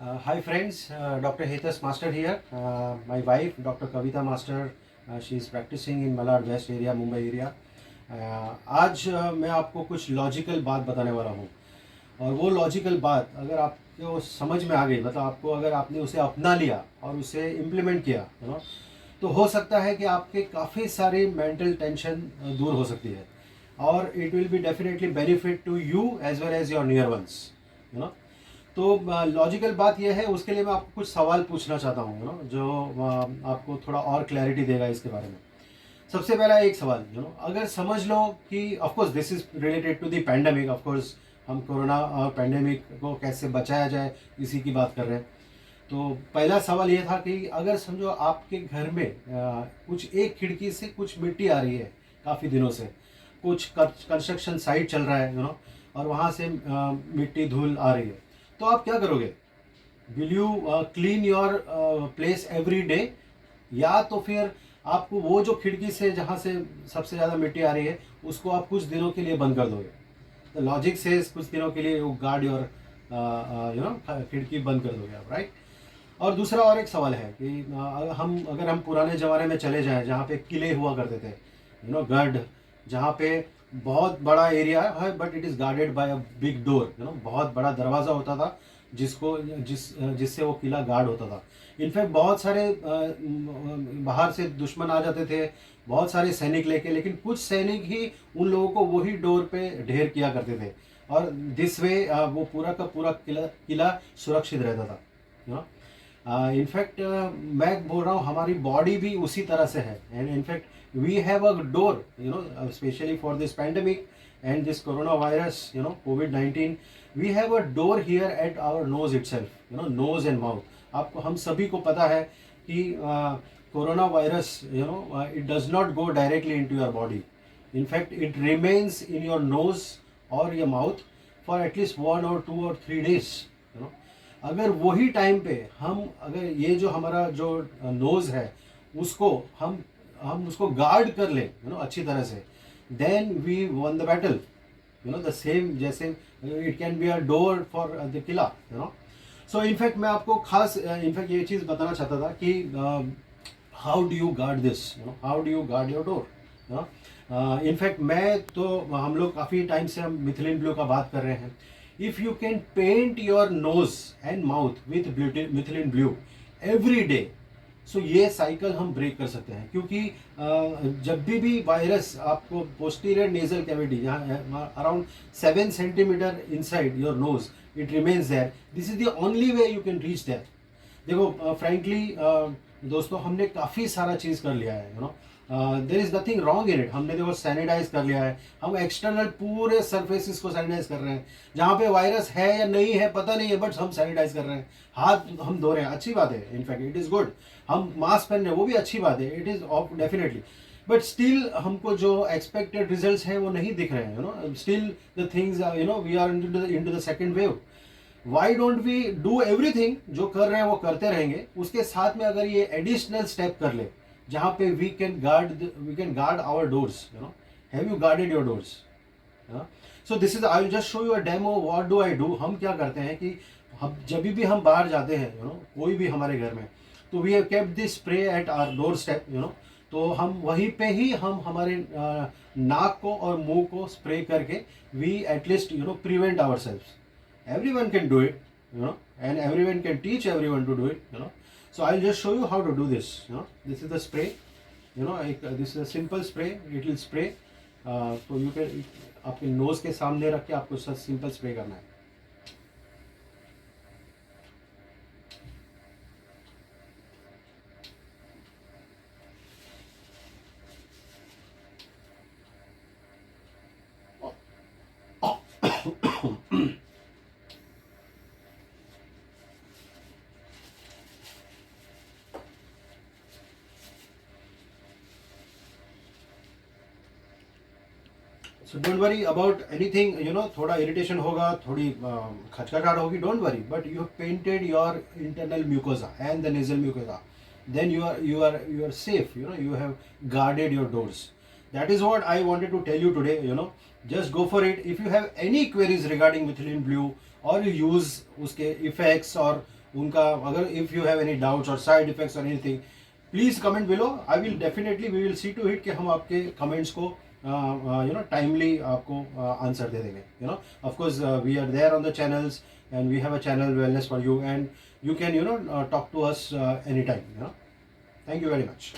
Hi friends, Dr. Hetas Master here. My wife, Dr. Kavita Master, she is practicing in Malad West area, Mumbai area. आज मैं आपको कुछ logical बात बताने वाला हूँ और वो लॉजिकल बात अगर आपको समझ में आ गई, मतलब आपको अगर आपने उसे अपना लिया और उसे इम्प्लीमेंट किया, तो हो सकता है कि आपके काफ़ी सारी मेंटल टेंशन दूर हो सकती है और it will be definitely benefit to you as well as your near ones, you know. तो लॉजिकल बात यह है, उसके लिए मैं आपको कुछ सवाल पूछना चाहता हूँ, जो आपको थोड़ा और क्लैरिटी देगा इसके बारे में। सबसे पहला एक सवाल, अगर समझ लो कि of course this is related to the pandemic, of course हम कोरोना पैंडेमिक को कैसे बचाया जाए इसी की बात कर रहे हैं। तो पहला सवाल ये था कि अगर समझो आपके घर में कुछ एक खिड़की से कुछ मिट्टी आ रही है काफ़ी दिनों से, कुछ कंस्ट्रक्शन साइट चल रहा है, और वहाँ से मिट्टी धूल आ रही है, तो आप क्या करोगे? Will you clean your place every day, या तो फिर आपको वो जो खिड़की से जहाँ से सबसे ज़्यादा मिट्टी आ रही है उसको आप कुछ दिनों के लिए बंद कर दोगे? तो लॉजिक से कुछ दिनों के लिए वो गार्ड योर खिड़की बंद कर दोगे आप, राइट? और दूसरा और एक सवाल है कि अगर हम पुराने ज़माने में चले जाएं जहाँ पे किले हुआ करते थे, गढ़, जहाँ पे बहुत बड़ा एरिया है but it is guarded by a big door, बहुत बड़ा दरवाज़ा होता था जिससे वो किला गार्ड होता था। इनफैक्ट बहुत सारे बाहर से दुश्मन आ जाते थे, बहुत सारे सैनिक लेके, लेकिन कुछ सैनिक ही उन लोगों को वही डोर पे ढेर किया करते थे और दिस वे वो पूरा का पूरा किला सुरक्षित रहता था, इनफैक्ट मैं बोल रहा हूँ हमारी बॉडी भी उसी तरह से है। And in fact we have a door, specially for this pandemic and this corona virus, COVID-19, we have a door here at our nose itself, nose and mouth. आपको हम सभी को पता है कि corona virus, it does not go directly into your body. In fact it remains in your nose और your mouth for at least 1 or 2 or 3 days, अगर वही टाइम पे हम अगर ये जो हमारा जो नोज है उसको हम उसको गार्ड कर ले, अच्छी तरह से, then we won the battle, the same जैसे it can be a door for the किला, सो इनफैक्ट मैं आपको खास इनफैक्ट ये चीज़ बताना चाहता था कि how do you guard this, how do you guard your door. In fact मैं तो हम लोग काफ़ी टाइम से हम मिथिलिन ब्लू का बात कर रहे हैं। If you can paint your nose and mouth with methylene blue every day, so ये साइकिल हम ब्रेक कर सकते हैं, क्योंकि जब भी वायरस आपको पोस्टीरियर नेजल कैविटी, जहाँ around 7 centimetre inside your nose it remains there, this is the only way you can reach that. देखो फ्रैंकली दोस्तों, हमने काफ़ी सारा चीज़ कर लिया है, there is nothing wrong in it. हमने देखो सैनिटाइज कर लिया है, हम एक्सटर्नल पूरे सरफेसिस को सैनिटाइज कर रहे हैं, जहाँ पे वायरस है या नहीं है पता नहीं है, बट हम सैनिटाइज कर रहे हैं, हाथ हम धो रहे हैं, अच्छी बात है, इनफैक्ट इट इज़ गुड। हम मास्क पहन रहे हैं, वो भी अच्छी बात है, it is definitely, but still हमको जो एक्सपेक्टेड रिजल्ट्स हैं वो नहीं दिख रहे हैं, still the things, we are into the second wave. Why don't we do everything, जो कर रहे हैं वो करते रहेंगे, उसके साथ में अगर ये एडिशनल स्टेप कर ले जहाँ पे we can guard our doors, have you guarded your doors? So this is, I will just show you a demo what do I do. हम क्या करते हैं कि हम जब भी हम बाहर जाते हैं, कोई भी हमारे घर में, तो we have kept this spray at our doorstep, तो हम वहीं पे ही हम हमारे नाक को और मुंह को स्प्रे करके we at least prevent our self. Everyone can do it, and everyone can teach everyone to do it, so I'll just show you how to do this. This is the spray, this is a simple spray, it will spray, so you can आपके knows के सामने रख के आपको simple spray करना है। So don't worry about anything, थोड़ा irritation होगा, थोड़ी खचखचाहट होगी, don't worry, but you have painted your internal mucosa and the nasal mucosa, then you are safe, you have guarded your doors. That is what I wanted to tell you today, just go for it. If you have any queries regarding methylene blue, or you use uske effects, or उनका अगर if you have any doubts और side effects और anything, please comment below. I will definitely we will see to it कि हम आपके comments को timely आपको answer दे देंगे. Of course we are there on the channels and we have a channel wellness for you, and you can talk to us anytime. Thank you very much.